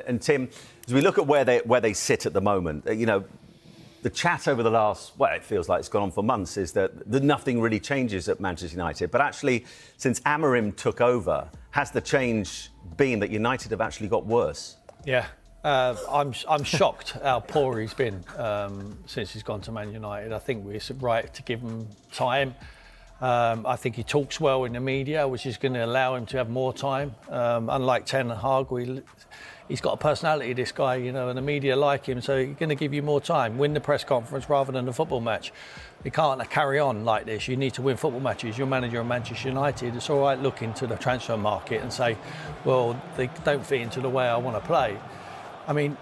And Tim, as we look at where they sit at the moment, the chat over the last, it feels like it's gone on for months, is that nothing really changes at Manchester United. But actually, since Amorim took over, has the change been that United have actually got worse? Yeah. I'm shocked how poor he's been since he's gone to Man United. I think we're right to give him time. I think he talks well in the media, which is going to allow him to have more time. Unlike Ten Hag, he's got a personality, this guy, and the media like him, so he's going to give you more time. Win the press conference rather than the football match. You can't carry on like this. You need to win football matches. You're manager of Manchester United. It's all right look into the transfer market and say, well, they don't fit into the way I want to play. I mean,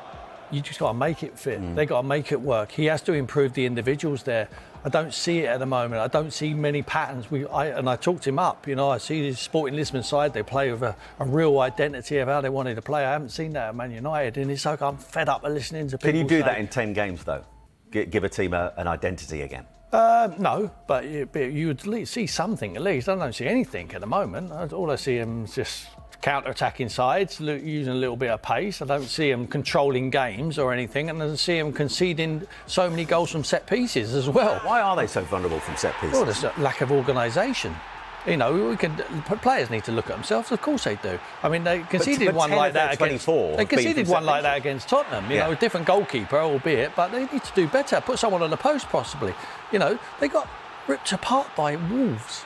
you just got to make it fit. They got to make it work. He has to improve the individuals there. I don't see it at the moment. I don't see many patterns. I talked him up. I see the Sporting Lisbon side. They play with a real identity of how they wanted to play. I haven't seen that at Man United, and it's like I'm fed up of listening to people. Can you do that in 10 games though? Give a team an identity again? No, but you would at least see something at least. I don't see anything at the moment. All I see him just counter-attacking sides, using a little bit of pace. I don't see him controlling games or anything, and I don't see him conceding so many goals from set pieces as well. Why are they so vulnerable from set pieces? Well, there's a lack of organisation. Players need to look at themselves. Of course they do. I mean, they conceded one like that against. They conceded one like that against Tottenham. A different goalkeeper, albeit, but they need to do better. Put someone on the post, possibly. They got ripped apart by Wolves.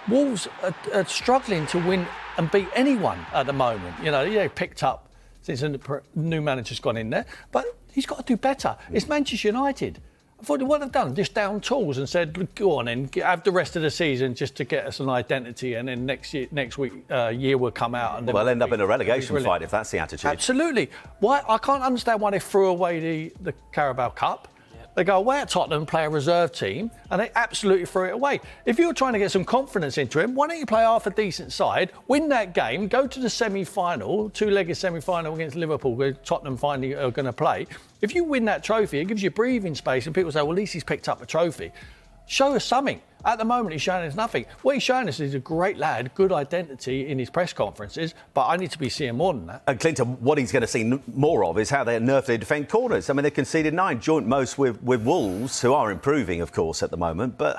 Wolves are struggling to win and beat anyone at the moment. They picked up since a new manager's gone in there, but he's got to do better. It's Manchester United. I thought what they've done, just down tools and said, go on and have the rest of the season just to get us an identity, and then next year we'll come out and they'll end up in a relegation fight if that's the attitude. Absolutely. Why? I can't understand why they threw away the Carabao Cup. They go away at Tottenham, play a reserve team, and they absolutely threw it away. If you're trying to get some confidence into him, why don't you play half a decent side, win that game, go to the semi-final, two-legged semi-final against Liverpool, where Tottenham finally are going to play. If you win that trophy, it gives you breathing space, and people say, well, at least he's picked up a trophy. Show us something. At the moment, he's showing us nothing. What he's showing us is a great lad, good identity in his press conferences, but I need to be seeing more than that. And Clinton, what he's going to see more of is how they nerve defend corners. I mean, they conceded 9, joint most with Wolves, who are improving, of course, at the moment, but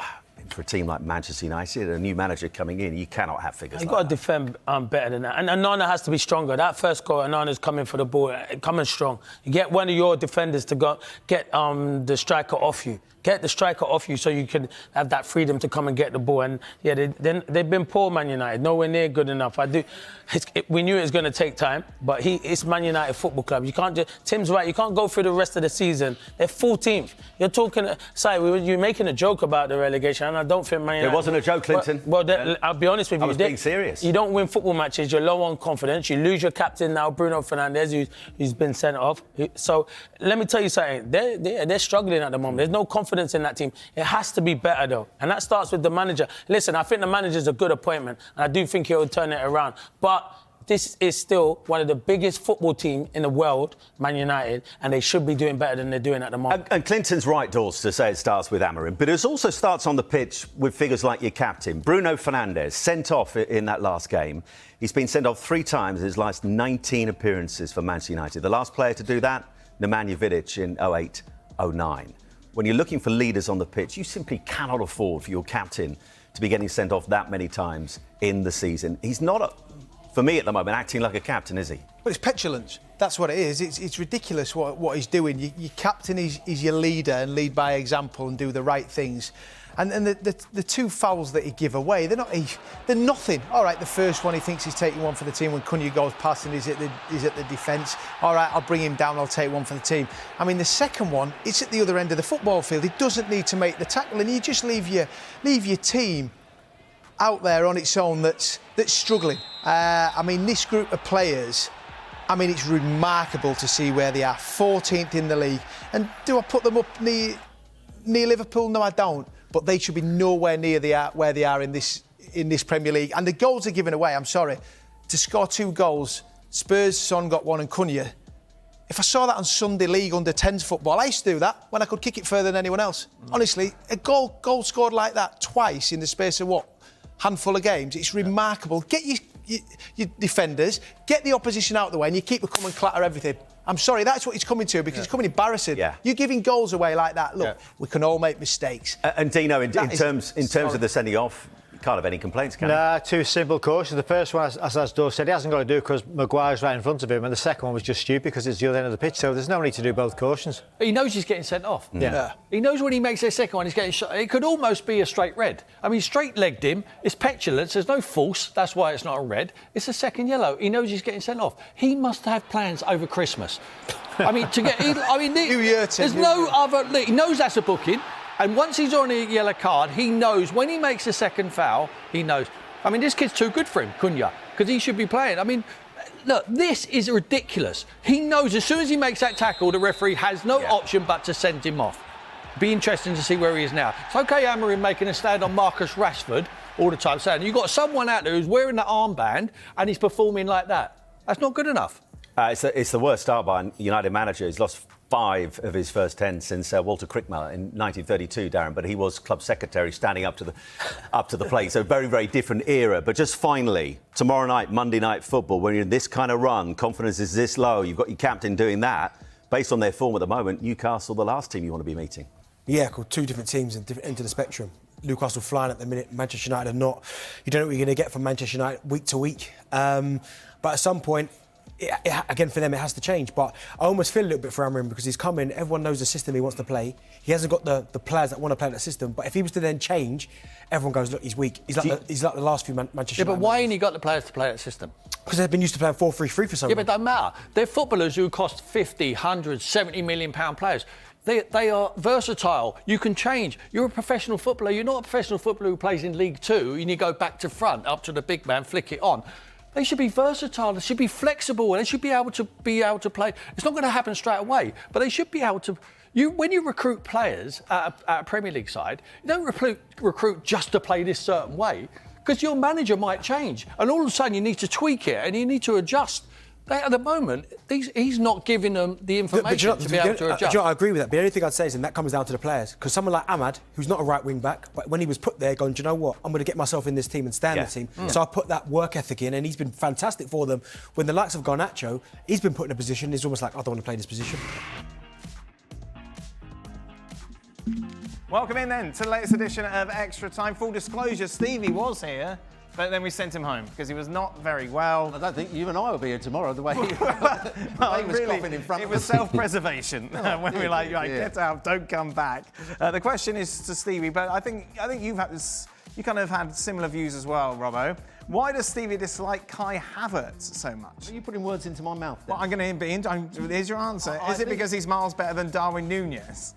for a team like Manchester United, a new manager coming in, you cannot have figures like that. You've got to defend better than that. And Onana has to be stronger. That first goal, Onana's coming for the ball, coming strong. You get one of your defenders to get the striker off you. Get the striker off you so you can have that freedom to come and get the ball. And they've been poor, Man United, nowhere near good enough. We knew it was going to take time, but it's Man United Football Club. You can't Tim's right. You can't go through the rest of the season. They're 14th. You're talking. You're making a joke about the relegation, and I don't think Man United. It wasn't a joke, Clinton. I'll be honest with you. I was being serious. You don't win football matches. You're low on confidence. You lose your captain now, Bruno Fernandes, who's been sent off. So let me tell you something. They're struggling at the moment. There's no confidence in that team. It has to be better, though. And that starts with the manager. Listen, I think the manager's a good appointment, and I do think he'll turn it around. But this is still one of the biggest football teams in the world, Man United, and they should be doing better than they're doing at the moment. And Clinton's right, Dawes, to say it starts with Amorim, but it also starts on the pitch with figures like your captain, Bruno Fernandes, sent off in that last game. He's been sent off 3 times in his last 19 appearances for Manchester United. The last player to do that, Nemanja Vidic in 08-09. When you're looking for leaders on the pitch, you simply cannot afford for your captain to be getting sent off that many times in the season. He's not, for me at the moment, acting like a captain, is he? But it's petulance. That's what it is. It's ridiculous what he's doing. Your captain is your leader and lead by example and do the right things. And the 2 fouls that he give away, they're nothing. All right, the first one, he thinks he's taking one for the team when Cunha goes past and he's at the defence. All right, I'll bring him down, I'll take one for the team. I mean, the second one, it's at the other end of the football field. He doesn't need to make the tackle, and you just leave your team out there on its own that's struggling. I mean, this group of players, I mean, it's remarkable to see where they are, 14th in the league. And do I put them up near Liverpool? No, I don't. But they should be nowhere near where they are in this Premier League. And the goals are given away, I'm sorry. To score 2 goals, Spurs, Son got 1 and Cunha. If I saw that on Sunday League under-10s football, I used to do that when I could kick it further than anyone else. Honestly, a goal scored like that twice in the space of, handful of games, it's remarkable. Get your your defenders, get the opposition out of the way, and you keep a come and clatter everything. I'm sorry, that's what it's coming to, because it's coming embarrassing. Yeah. You're giving goals away like that. Look, we can all make mistakes. And Dino, in terms of the sending off, you can't have any complaints, can you? Nah, two simple cautions. The first one, as Dove said, he hasn't got to do because Maguire's right in front of him, and the second one was just stupid because it's the other end of the pitch, so there's no need to do both cautions. He knows he's getting sent off. Yeah. He knows when he makes their second one, he's getting shot. It could almost be a straight red. I mean, straight-legged him. It's petulance. There's no force. That's why it's not a red. It's a second yellow. He knows he's getting sent off. He must have plans over Christmas. I mean, New Year, Tim, there's no other. He knows that's a booking. And once he's on a yellow card, he knows when he makes a second foul, he knows. I mean, this kid's too good for him, Cunha, because he should be playing. I mean, look, this is ridiculous. He knows as soon as he makes that tackle, the referee has no option but to send him off. Be interesting to see where he is now. It's okay, Amorim making a stand on Marcus Rashford all the time, saying you've got someone out there who's wearing the armband and he's performing like that. That's not good enough. It's the worst start by a United manager. He's lost 5 of his first 10 since Walter Crickmiller in 1932, Darren. But he was club secretary, standing up to the plate. So very, very different era. But just finally, tomorrow night, Monday Night Football, when you're in this kind of run, confidence is this low. You've got your captain doing that. Based on their form at the moment, Newcastle, the last team you want to be meeting. Yeah, called 2 different teams in different ends of the spectrum. Newcastle flying at the minute, Manchester United are not. You don't know what you're going to get from Manchester United week to week. But at some point, again, for them, it has to change. But I almost feel a little bit for Amorim because he's coming, everyone knows the system he wants to play. He hasn't got the players that want to play that system. But if he was to then change, everyone goes, look, he's weak. He's like the last few Manchester United. Yeah, but why ain't he got the players to play that system? Because they've been used to playing 4-3-3 for so long. Yeah, but it doesn't matter. They're footballers who cost 50, 100, 70 million pound players. They are versatile. You can change. You're a professional footballer. You're not a professional footballer who plays in League Two and you go back to front, up to the big man, flick it on. They should be versatile. They should be flexible. They should be able to play. It's not going to happen straight away, but they should be able to. When you recruit players at a Premier League side, you don't recruit just to play this certain way, because your manager might change, and all of a sudden you need to tweak it and you need to adjust. At the moment, he's not giving them the information to be able to adjust. I agree with that, but the only thing I'd say is that comes down to the players. Because someone like Ahmad, who's not a right wing back, but when he was put there, going, do you know what? I'm going to get myself in this team and stay in the team. So I put that work ethic in, and he's been fantastic for them. When the likes of Garnacho, he's been put in a position, he's almost like, I don't want to play this position. Welcome in then to the latest edition of Extra Time. Full disclosure, Stevie was here, but then we sent him home because he was not very well. I don't think you and I will be here tomorrow the way he Well, was coughing in front it of was us. self-preservation when we were like, get out, don't come back. The question is to Stevie, but I think you kind of had similar views as well, Robbo. Why does Stevie dislike Kai Havertz so much? Are you putting words into my mouth then? Well, I'm going to be. Here's your answer. Is it because he's miles better than Darwin Núñez?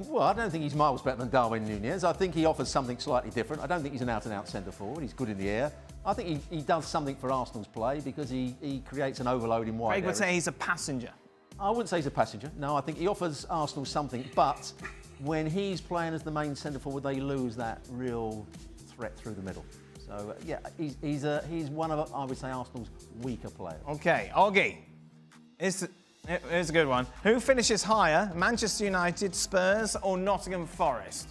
Well, I don't think he's miles better than Darwin Núñez. I think he offers something slightly different. I don't think he's an out-and-out centre-forward. He's good in the air. I think he does something for Arsenal's play because he creates an overload in wide Craig would areas. say he's a passenger. I wouldn't say he's a passenger. No, I think he offers Arsenal something. But when he's playing as the main centre-forward, they lose that real threat through the middle. So, yeah, he's one of, I would say, Arsenal's weaker players. OK, Oggy. Here's a good one. Who finishes higher, Manchester United, Spurs or Nottingham Forest?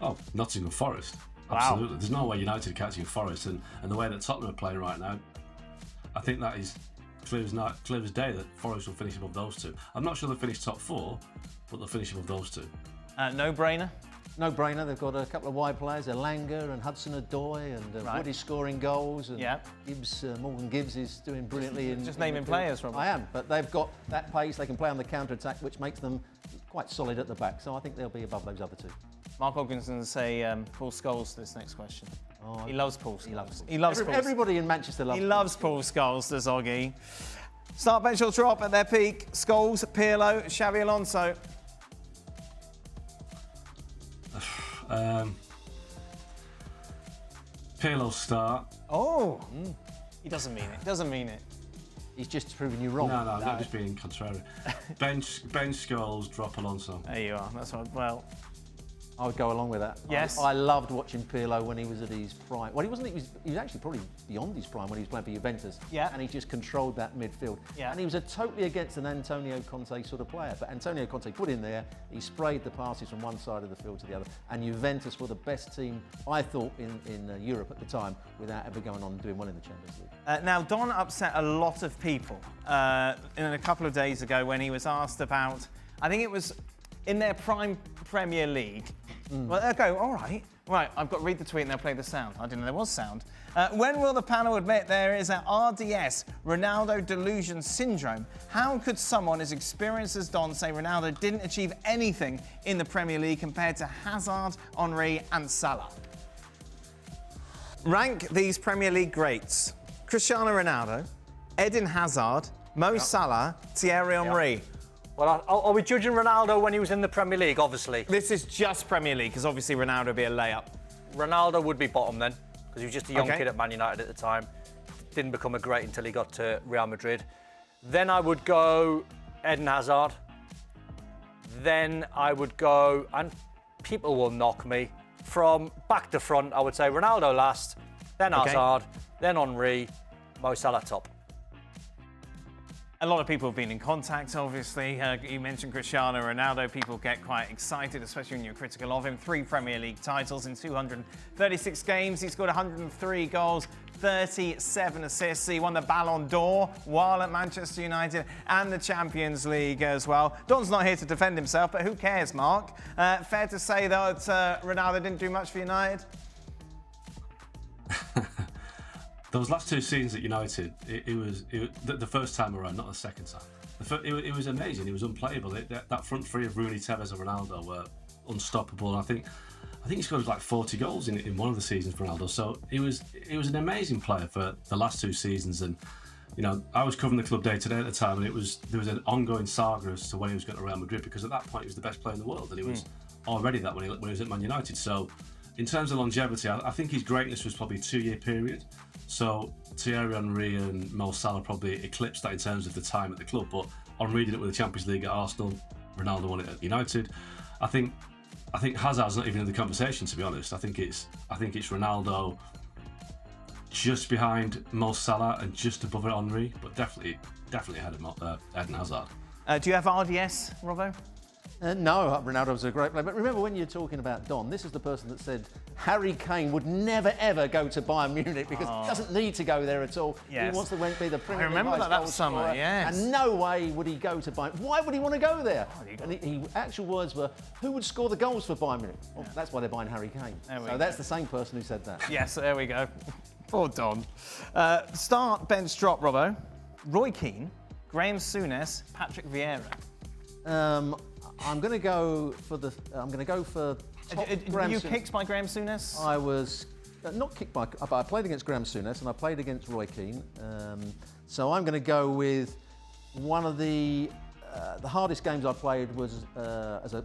Oh, Nottingham Forest. Wow. Absolutely. There's no way United are catching Forest, and the way that Tottenham are playing right now, I think that is clear as day that Forest will finish above those two. I'm not sure they'll finish top 4, but they'll finish above those two. No-brainer? No-brainer. They've got a couple of wide players. Elanga and Hudson-Odoi and Woody's scoring goals. And Gibbs, Morgan Gibbs is doing brilliantly. Just naming players, Robert. I am, but they've got that pace. They can play on the counter-attack, which makes them quite solid at the back. So I think they'll be above those other two. Mark Hodgkinson will say Paul Scholes to this next question. He loves Paul Scholes. Everybody in Manchester loves He loves Paul Scholes, does Oggy. Start bench or drop at their peak. Scholes, Pirlo, Xavi Alonso. Pirlo start. Oh, he doesn't mean it. Doesn't mean it. He's just proving you wrong. No, not just being contrary. bench Scholes, drop Alonso. There you are. That's what. Well, I would go along with that. Yes. I loved watching Pirlo when he was at his prime. Well, he wasn't. He was actually probably beyond his prime when he was playing for Juventus. Yeah. And he just controlled that midfield. Yeah. And he was totally against an Antonio Conte sort of player. But Antonio Conte put in there. He sprayed the passes from one side of the field to the other. And Juventus were the best team, I thought, in Europe at the time, without ever going on and doing well in the Champions League. Now, Don upset a lot of people in a couple of days ago when he was asked about, I think it was in their prime Premier League. Well, they'll go, all right. Right, I've got to read the tweet and they'll play the sound. I didn't know there was sound. When will the panel admit there is an RDS, Ronaldo delusion syndrome? How could someone as experienced as Don say Ronaldo didn't achieve anything in the Premier League compared to Hazard, Henry and Salah? Rank these Premier League greats. Cristiano Ronaldo, Eden Hazard, Mo Salah, Thierry Henry. Well, are we judging Ronaldo when he was in the Premier League, obviously? This is just Premier League, because obviously Ronaldo would be a layup. Ronaldo would be bottom then, because he was just a young Okay. kid at Man United at the time. Didn't become a great until he got to Real Madrid. Then I would go Eden Hazard. Then I would go, and people will knock me, from back to front, I would say Ronaldo last, then Okay. Hazard, then Henry, Mo Salah top. A lot of people have been in contact, obviously. You mentioned Cristiano Ronaldo. People get quite excited, especially when you're critical of him. 3 Premier League titles in 236 games. He scored 103 goals, 37 assists. He won the Ballon d'Or while at Manchester United and the Champions League as well. Don's not here to defend himself, but who cares, Mark? Fair to say that Ronaldo didn't do much for United? Those last 2 seasons at United, it was the first time around, not the second time. It was amazing. It was unplayable. That front three of Rooney, Tevez, and Ronaldo were unstoppable. And I think he scored like 40 goals in one of the seasons for Ronaldo. So he was an amazing player for the last 2 seasons. And I was covering the club day to day at the time, and there was an ongoing saga as to when he was going to Real Madrid, because at that point he was the best player in the world, and he was already that when he was at Man United. So in terms of longevity, I think his greatness was probably a 2-year period. So Thierry Henry and Mo Salah probably eclipsed that in terms of the time at the club. But Henry did it with the Champions League at Arsenal. Ronaldo won it at United. I think Hazard's not even in the conversation, to be honest. I think it's Ronaldo just behind Mo Salah and just above Henry, but definitely ahead of Eden Hazard. Do you have RDS, Robbo? No, Ronaldo was a great player. But remember, when you're talking about Don, this is the person that said Harry Kane would never, ever go to Bayern Munich because he doesn't need to go there at all. Yes. He wants to be the Premier League remember that goal summer, scorer, yes. And no way would he go to Bayern. Why would he want to go there? And his actual words were, who would score the goals for Bayern Munich? Well, that's why they're buying Harry Kane. So that's the same person who said that. Yes, there we go. Poor Don. Start, bench, drop, Robbo. Roy Keane, Graham Souness, Patrick Vieira. I'm going to go for top Graham you Souness. kicked by Graham Souness? I was not kicked by, but I played against Graham Souness and I played against Roy Keane. So I'm going to go with one of the hardest games I played was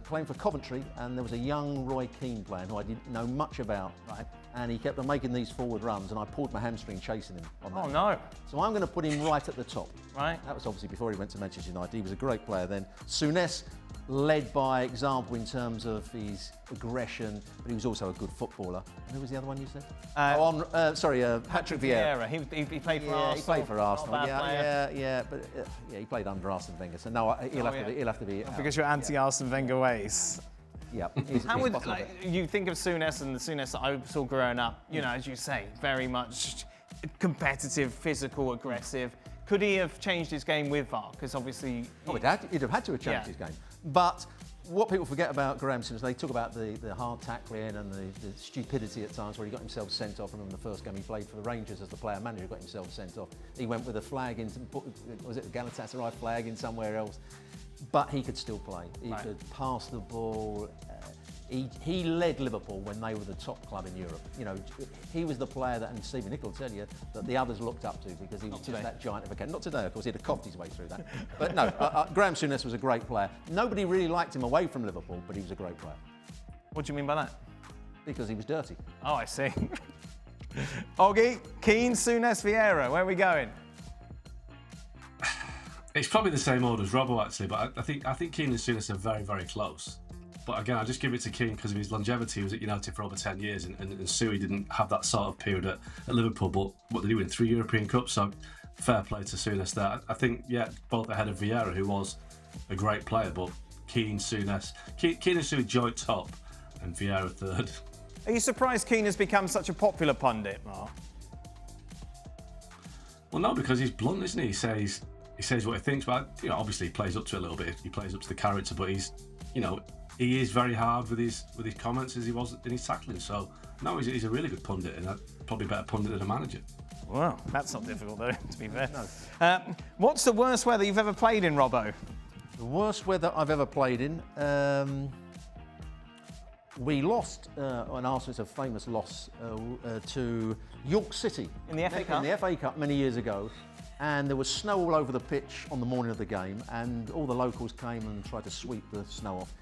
playing for Coventry, and there was a young Roy Keane player who I didn't know much about. Right. And he kept on making these forward runs, and I pulled my hamstring chasing him on that. Oh, no. So I'm going to put him right at the top. Right. That was obviously before he went to Manchester United. He was a great player then. Souness led by example in terms of his aggression, but he was also a good footballer. And who was the other one you said? Patrick Vieira. He played for Arsenal. Yeah, he played for Arsenal. Not a bad player. But he played under Arsene Wenger. So no, he'll have to be. Because you're anti-Arsene Wenger ways. Yeah. How would you think of Souness and the Souness that I saw growing up? You know, as you say, very much competitive, physical, aggressive. Could he have changed his game with VAR? Because obviously, he'd have had to have changed his game. But what people forget about Graham Souness, they talk about the hard tackling and the stupidity at times where he got himself sent off. I remember the first game he played for the Rangers as the player manager, got himself sent off. He went with a flag was it the Galatasaray flag in somewhere else? But he could still play. He could pass the ball. He led Liverpool when they were the top club in Europe. You know, he was the player that, and Stephen Nicholl will tell you, that the others looked up to because he was just that giant of a cat. Not today, of course, he'd have coughed his way through that. But no, Graham Souness was a great player. Nobody really liked him away from Liverpool, but he was a great player. What do you mean by that? Because he was dirty. Oh, I see. Oggy, Keane, Souness, Vieira, where are we going? It's probably the same order as Robbo, actually, but I think Keane and Souness are very, very close. But again, I just give it to Keane because of his longevity. He was at United for over 10 years, and Suey didn't have that sort of period at Liverpool. But what did he win? 3 European Cups. So fair play to Souness there. I think, yeah, both ahead of Vieira, who was a great player, but Keane, Souness, Keane and Suey joint top, and Vieira third. Are you surprised Keane has become such a popular pundit, Mark? Well, no, because he's blunt, isn't he? He says what he thinks, but obviously he plays up to it a little bit. He plays up to the character, but he's, he is very hard with his comments as he was in his tackling. So no, he's a really good pundit, and probably a better pundit than a manager. Well, that's not difficult though, to be fair. No. What's the worst weather you've ever played in, Robbo? The worst weather I've ever played in. We lost, and Arsenal, it's a famous loss to York City in the FA Cup. In the FA Cup many years ago, and there was snow all over the pitch on the morning of the game, and all the locals came and tried to sweep the snow off.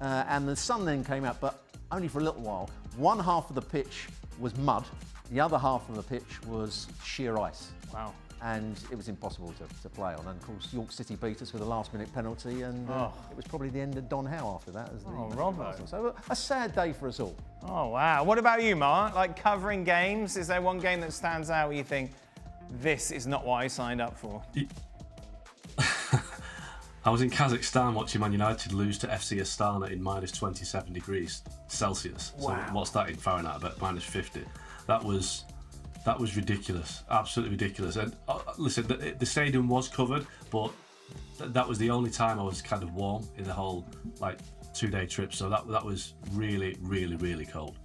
And the sun then came out, but only for a little while. One half of the pitch was mud, the other half of the pitch was sheer ice. Wow. And it was impossible to play on. And of course, York City beat us with a last-minute penalty, and it was probably the end of Don Howe after that. Robbo. So a sad day for us all. Oh, wow. What about you, Mark? Like covering games, is there one game that stands out where you think, this is not what I signed up for? I was in Kazakhstan watching Man United lose to FC Astana in minus 27 degrees Celsius. Wow. So what's that in Fahrenheit? About minus 50. That was ridiculous, absolutely ridiculous. And listen, the stadium was covered, but that was the only time I was kind of warm in the whole 2-day trip. So that was really, really, really cold.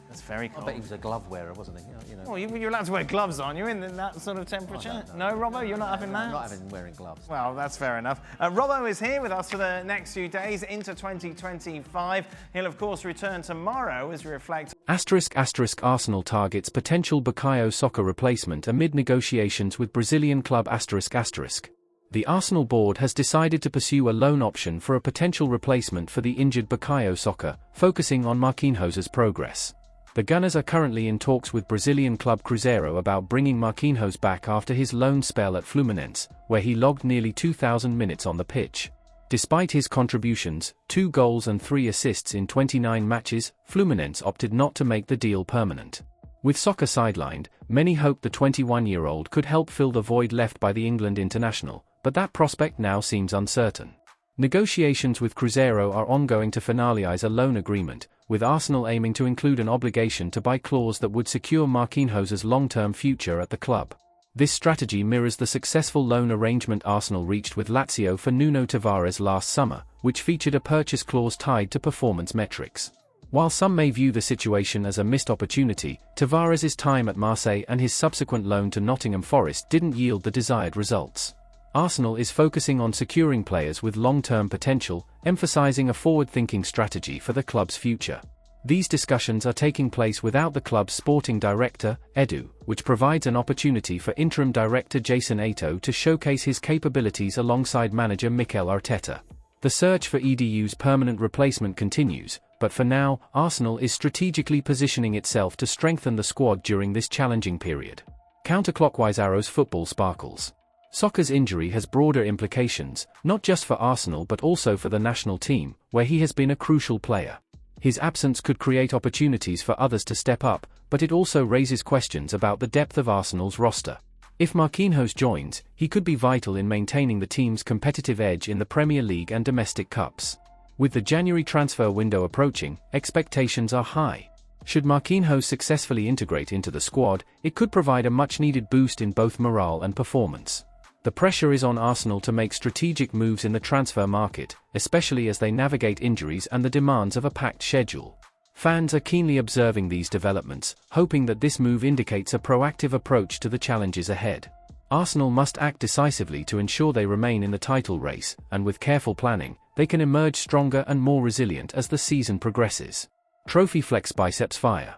That's very cold. I bet he was a glove wearer, wasn't he? Well, you're allowed to wear gloves, aren't you, in that sort of temperature? No, Robbo, you're not having that? I'm not wearing gloves. Well, that's fair enough. Robbo is here with us for the next few days into 2025. He'll, of course, return tomorrow as we reflect. *** Arsenal targets potential Bukayo Saka replacement amid negotiations with Brazilian club ***. The Arsenal board has decided to pursue a loan option for a potential replacement for the injured Bukayo Saka, focusing on Marquinhos' progress. The Gunners are currently in talks with Brazilian club Cruzeiro about bringing Marquinhos back after his loan spell at Fluminense, where he logged nearly 2,000 minutes on the pitch. Despite his contributions, 2 goals and 3 assists in 29 matches, Fluminense opted not to make the deal permanent. With Saka sidelined, many hoped the 21-year-old could help fill the void left by the England international, but that prospect now seems uncertain. Negotiations with Cruzeiro are ongoing to finalise a loan agreement, with Arsenal aiming to include an obligation to buy clause that would secure Marquinhos' long-term future at the club. This strategy mirrors the successful loan arrangement Arsenal reached with Lazio for Nuno Tavares last summer, which featured a purchase clause tied to performance metrics. While some may view the situation as a missed opportunity, Tavares' time at Marseille and his subsequent loan to Nottingham Forest didn't yield the desired results. Arsenal is focusing on securing players with long-term potential, emphasizing a forward-thinking strategy for the club's future. These discussions are taking place without the club's sporting director, Edu, which provides an opportunity for interim director Jason Ato to showcase his capabilities alongside manager Mikel Arteta. The search for Edu's permanent replacement continues, but for now, Arsenal is strategically positioning itself to strengthen the squad during this challenging period. Counterclockwise arrows football sparkles. Saka's injury has broader implications, not just for Arsenal but also for the national team, where he has been a crucial player. His absence could create opportunities for others to step up, but it also raises questions about the depth of Arsenal's roster. If Marquinhos joins, he could be vital in maintaining the team's competitive edge in the Premier League and domestic cups. With the January transfer window approaching, expectations are high. Should Marquinhos successfully integrate into the squad, it could provide a much-needed boost in both morale and performance. The pressure is on Arsenal to make strategic moves in the transfer market, especially as they navigate injuries and the demands of a packed schedule. Fans are keenly observing these developments, hoping that this move indicates a proactive approach to the challenges ahead. Arsenal must act decisively to ensure they remain in the title race, and with careful planning, they can emerge stronger and more resilient as the season progresses. Trophy Flex Biceps Fire.